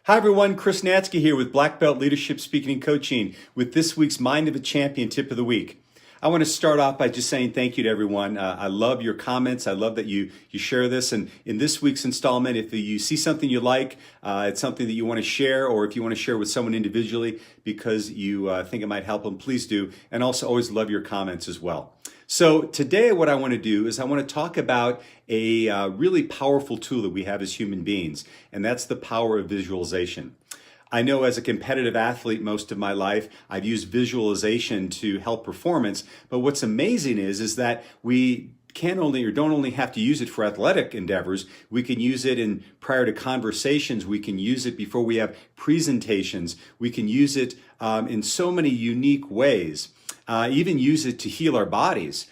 Hi everyone, Chris Natsky here with Black Belt Leadership Speaking and Coaching with this week's Mind of a Champion Tip of the Week. I want to start off by just saying thank you to everyone. I love your comments. I love that you share this. And in this week's installment, if you see something you like, it's something that you want to share, or if you want to share with someone individually because you think it might help them, please do. And also always love your comments as well. So today what I want to do is I want to talk about a really powerful tool that we have as human beings, and that's the power of visualization. I know as a competitive athlete most of my life, I've used visualization to help performance, but what's amazing is that we don't only have to use it for athletic endeavors, we can use it prior to conversations, we can use it before we have presentations, we can use it in so many unique ways. Even use it to heal our bodies.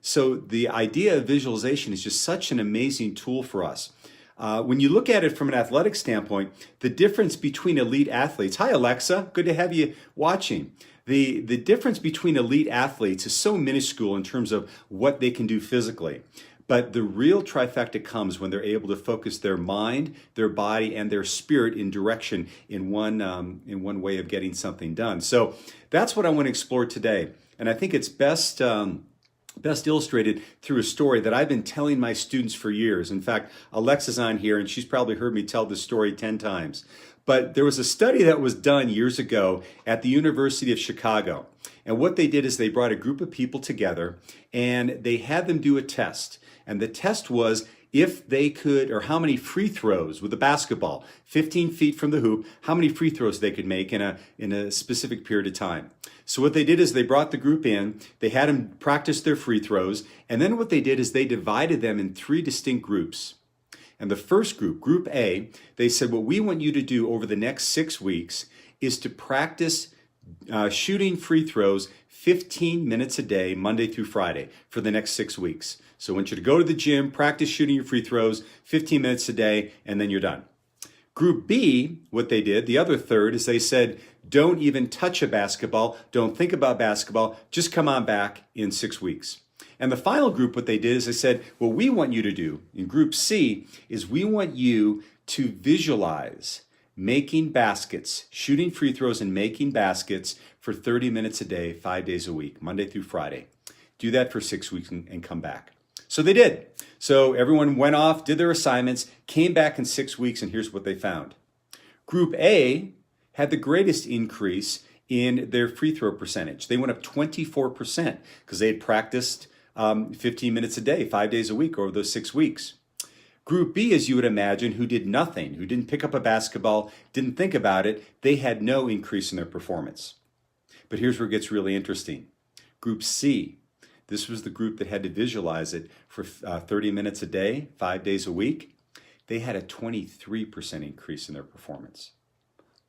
So the idea of visualization is just such an amazing tool for us. When you look at it from an athletic standpoint, the difference between elite athletes, hi Alexa, good to have you watching. The difference between elite athletes is so minuscule in terms of what they can do physically. But the real trifecta comes when they're able to focus their mind, their body, and their spirit in direction in one way of getting something done. So that's what I want to explore today. And I think it's best illustrated through a story that I've been telling my students for years. In fact, Alexa's on here, and she's probably heard me tell this story 10 times. But there was a study that was done years ago at the University of Chicago. And what they did is they brought a group of people together, and they had them do a test. And the test was if they could, or how many free throws with a basketball, 15 feet from the hoop, how many free throws they could make in a specific period of time. So what they did is they brought the group in, they had them practice their free throws, and then what they did is they divided them in 3 distinct groups. And the first group, Group A, they said, what we want you to do over the next 6 weeks is to practice shooting free throws 15 minutes a day, Monday through Friday, for the next 6 weeks. So I want you to go to the gym, practice shooting your free throws 15 minutes a day, and then you're done. Group B, what they did, the other third, is they said, don't even touch a basketball, don't think about basketball, just come on back in 6 weeks. And the final group, what they did is they said, what we want you to do in Group C is we want you to visualize making baskets, shooting free throws and making baskets for 30 minutes a day, 5 days a week, Monday through Friday. Do that for 6 weeks and come back. So they did. So everyone went off, did their assignments, came back in 6 weeks, and here's what they found. Group A had the greatest increase in their free throw percentage. They went up 24% because they had practiced 15 minutes a day, 5 days a week over those 6 weeks. Group B, as you would imagine, who did nothing, who didn't pick up a basketball, didn't think about it, they had no increase in their performance. But here's where it gets really interesting. Group C, this was the group that had to visualize it for 30 minutes a day, 5 days a week. They had a 23% increase in their performance.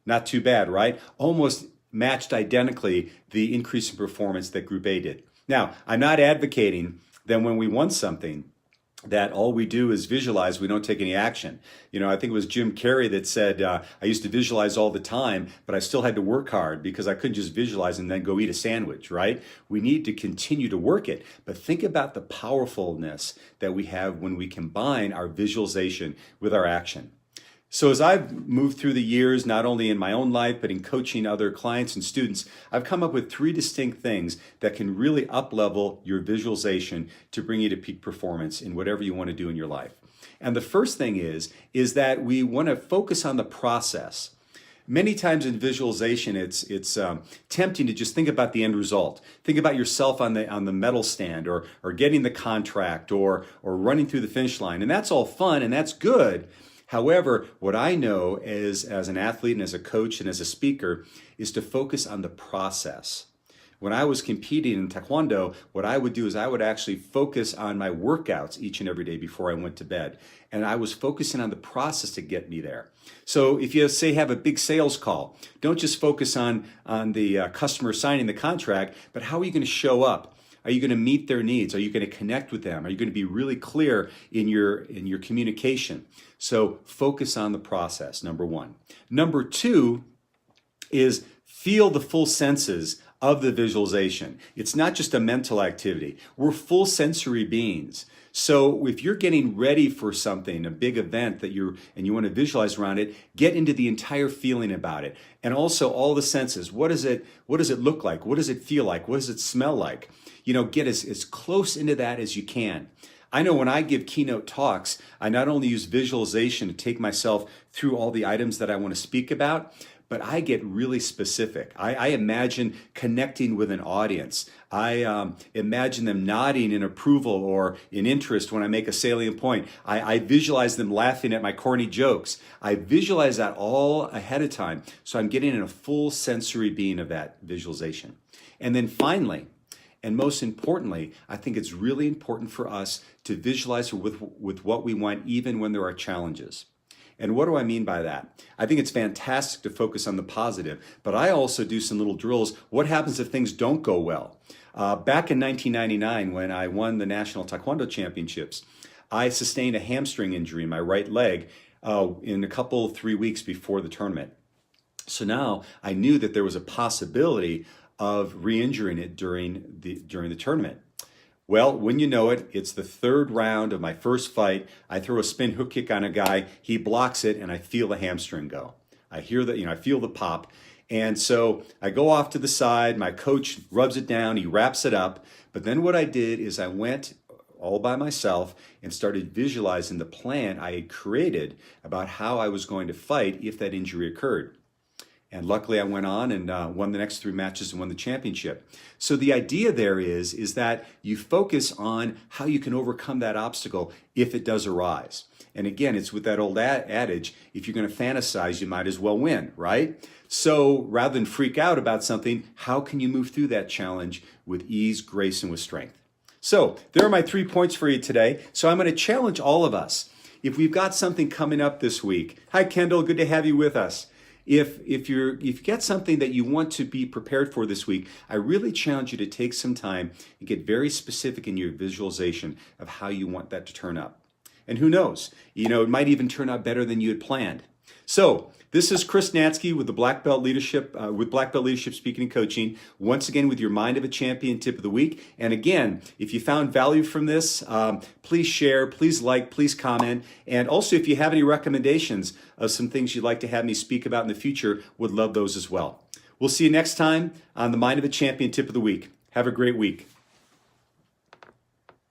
Not too bad, right? Almost matched identically the increase in performance that Group A did. Now, I'm not advocating that when we want something, that all we do is visualize, we don't take any action. You know, I think it was Jim Carrey that said, I used to visualize all the time, but I still had to work hard because I couldn't just visualize and then go eat a sandwich, right? We need to continue to work it, but think about the powerfulness that we have when we combine our visualization with our action. So as I've moved through the years, not only in my own life, but in coaching other clients and students, I've come up with 3 distinct things that can really up-level your visualization to bring you to peak performance in whatever you want to do in your life. And the first thing is that we want to focus on the process. Many times in visualization, it's tempting to just think about the end result. Think about yourself on the medal stand, or getting the contract, or running through the finish line. And that's all fun and that's good. However, what I know as an athlete and as a coach and as a speaker is to focus on the process. When I was competing in Taekwondo, what I would do is I would actually focus on my workouts each and every day before I went to bed. And I was focusing on the process to get me there. So if you say have a big sales call, don't just focus on the customer signing the contract, but how are you going to show up? Are you going to meet their needs? Are you going to connect with them? Are you going to be really clear in your communication? So focus on the process, number 1. Number 2 is feel the full senses of the visualization. It's not just a mental activity. We're full sensory beings. So if you're getting ready for something, a big event and you want to visualize around it, get into the entire feeling about it. And also all the senses. What does it look like? What does it feel like? What does it smell like? Get as close into that as you can. I know when I give keynote talks, I not only use visualization to take myself through all the items that I want to speak about, but I get really specific. I imagine connecting with an audience. I imagine them nodding in approval or in interest when I make a salient point. I visualize them laughing at my corny jokes. I visualize that all ahead of time, so I'm getting in a full sensory being of that visualization. And then finally, and most importantly, I think it's really important for us to visualize with what we want even when there are challenges. And what do I mean by that? I think it's fantastic to focus on the positive, but I also do some little drills. What happens if things don't go well? Back in 1999, when I won the National Taekwondo Championships, I sustained a hamstring injury in my right leg in 3 weeks before the tournament. So now I knew that there was a possibility of re-injuring it during the tournament. Well, when you know it, it's the third round of my first fight. I throw a spin hook kick on a guy, he blocks it, and I feel the hamstring go. I hear that, I feel the pop. And so I go off to the side, my coach rubs it down, he wraps it up. But then what I did is I went all by myself and started visualizing the plan I had created about how I was going to fight if that injury occurred. And luckily I went on and won the next 3 matches and won the championship. So the idea there is that you focus on how you can overcome that obstacle if it does arise. And again, it's with that old adage, if you're going to fantasize, you might as well win, right? So rather than freak out about something, how can you move through that challenge with ease, grace, and with strength? So there are my 3 points for you today. So I'm going to challenge all of us. If we've got something coming up this week, hi Kendall, good to have you with us. If you get something that you want to be prepared for this week, I really challenge you to take some time and get very specific in your visualization of how you want that to turn up. And who knows, it might even turn out better than you had planned. So this is Chris Natsky with the Black Belt Leadership, Speaking and Coaching. Once again, with your Mind of a Champion tip of the week. And again, if you found value from this, please share, please like, please comment. And also, if you have any recommendations of some things you'd like to have me speak about in the future, would love those as well. We'll see you next time on the Mind of a Champion tip of the week. Have a great week.